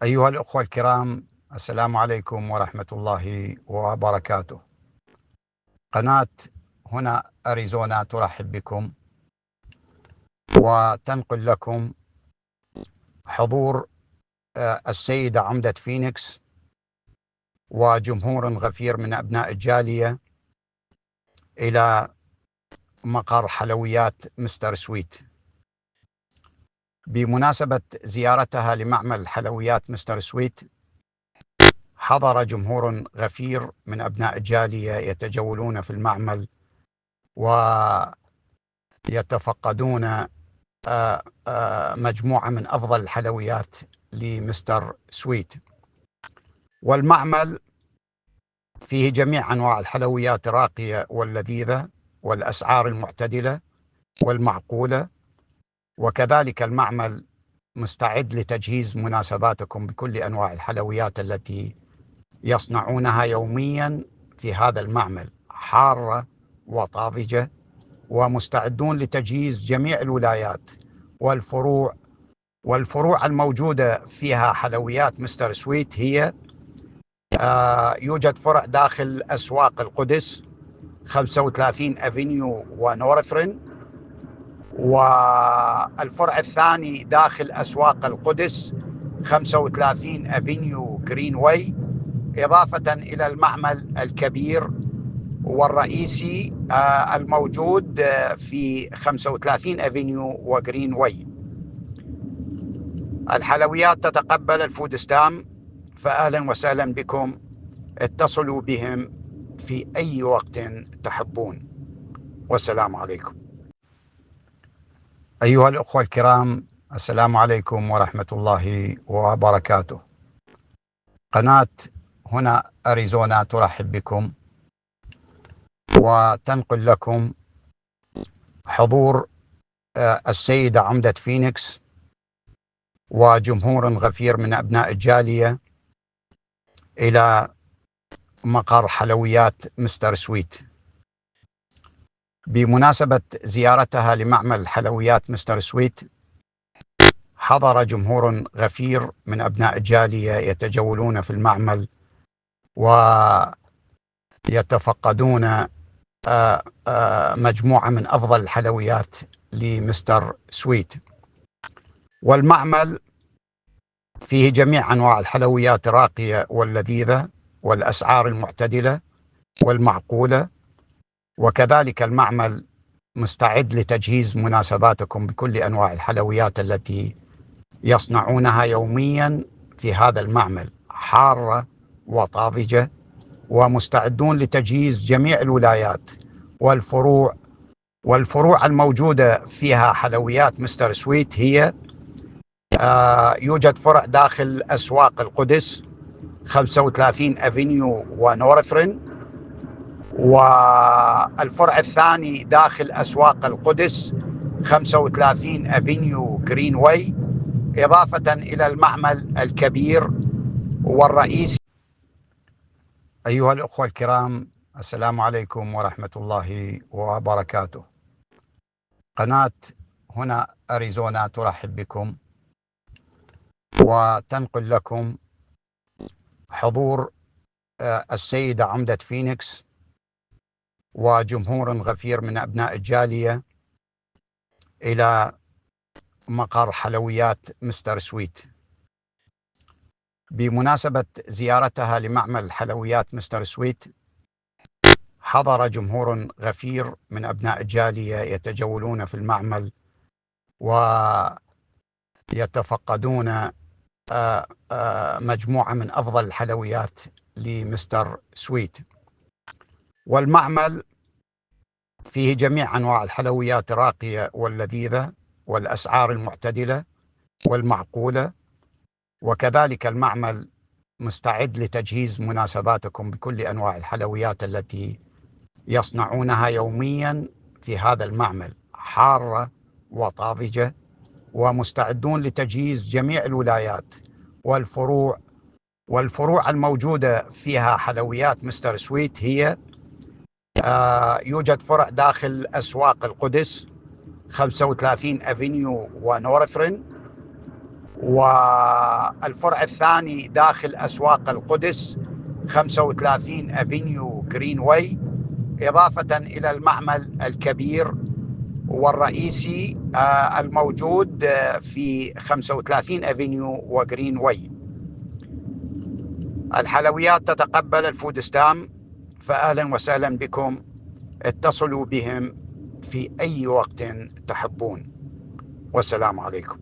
أيها الأخوة الكرام، السلام عليكم ورحمة الله وبركاته. قناة هنا أريزونا ترحب بكم وتنقل لكم حضور السيدة عمدة فينيكس وجمهور غفير من أبناء الجالية إلى مقر حلويات مستر سويت. بمناسبة زيارتها لمعمل حلويات مستر سويت، حضر جمهور غفير من أبناء الجالية يتجولون في المعمل ويتفقدون مجموعة من أفضل الحلويات لمستر سويت. والمعمل فيه جميع أنواع الحلويات الراقية واللذيذة والأسعار المعتدلة والمعقولة، وكذلك المعمل مستعد لتجهيز مناسباتكم بكل أنواع الحلويات التي يصنعونها يوميا في هذا المعمل، حارة وطازجة، ومستعدون لتجهيز جميع الولايات والفروع الموجودة فيها حلويات مستر سويت. هي يوجد فرع داخل أسواق القدس 35 أفينيو ونورثرن، والفرع الثاني داخل أسواق القدس 35 أفينيو جرين واي، إضافة إلى المعمل الكبير والرئيسي الموجود في 35 أفينيو وجرين واي. الحلويات تتقبل الفود ستام، فأهلا وسهلا بكم. اتصلوا بهم في أي وقت تحبون، والسلام عليكم. أيها الأخوة الكرام، السلام عليكم ورحمة الله وبركاته. قناة هنا أريزونا ترحب بكم وتنقل لكم حضور السيدة عمدة فينيكس وجمهور غفير من أبناء الجالية إلى مقر حلويات مستر سويت. بمناسبة زيارتها لمعمل حلويات مستر سويت، حضر جمهور غفير من أبناء الجالية يتجولون في المعمل ويتفقدون مجموعة من أفضل الحلويات لمستر سويت. والمعمل فيه جميع أنواع الحلويات الراقية واللذيذة والأسعار المعتدلة والمعقولة، وكذلك المعمل مستعد لتجهيز مناسباتكم بكل أنواع الحلويات التي يصنعونها يوميا في هذا المعمل، حارة وطازجة، ومستعدون لتجهيز جميع الولايات والفروع الموجودة فيها حلويات مستر سويت. هي يوجد فرع داخل أسواق القدس 35 أفينيو ونورثرن، والفرع الثاني داخل أسواق القدس 35 أفينيو جرين واي، إضافة إلى المعمل الكبير والرئيسي. أيها الأخوة الكرام، السلام عليكم ورحمة الله وبركاته. قناة هنا أريزونا ترحب بكم وتنقل لكم حضور السيدة عمدة فينيكس وجمهور غفير من أبناء الجالية إلى مقر حلويات مستر سويت. بمناسبة زيارتها لمعمل حلويات مستر سويت، حضر جمهور غفير من أبناء الجالية يتجولون في المعمل ويتفقدون مجموعة من أفضل الحلويات لمستر سويت. والمعمل فيه جميع أنواع الحلويات الراقية واللذيذة والأسعار المعتدلة والمعقولة، وكذلك المعمل مستعد لتجهيز مناسباتكم بكل أنواع الحلويات التي يصنعونها يوميا في هذا المعمل، حارة وطازجة، ومستعدون لتجهيز جميع الولايات والفروع الموجودة فيها حلويات مستر سويت. هي يوجد فرع داخل أسواق القدس 35 أفينيو ونورثرن، والفرع الثاني داخل أسواق القدس 35 أفينيو جرين واي، إضافة إلى المعمل الكبير والرئيسي الموجود في 35 أفينيو وجرين واي. الحلويات تتقبل الفود ستام، فأهلا وسهلا بكم، اتصلوا بهم في أي وقت تحبون، والسلام عليكم.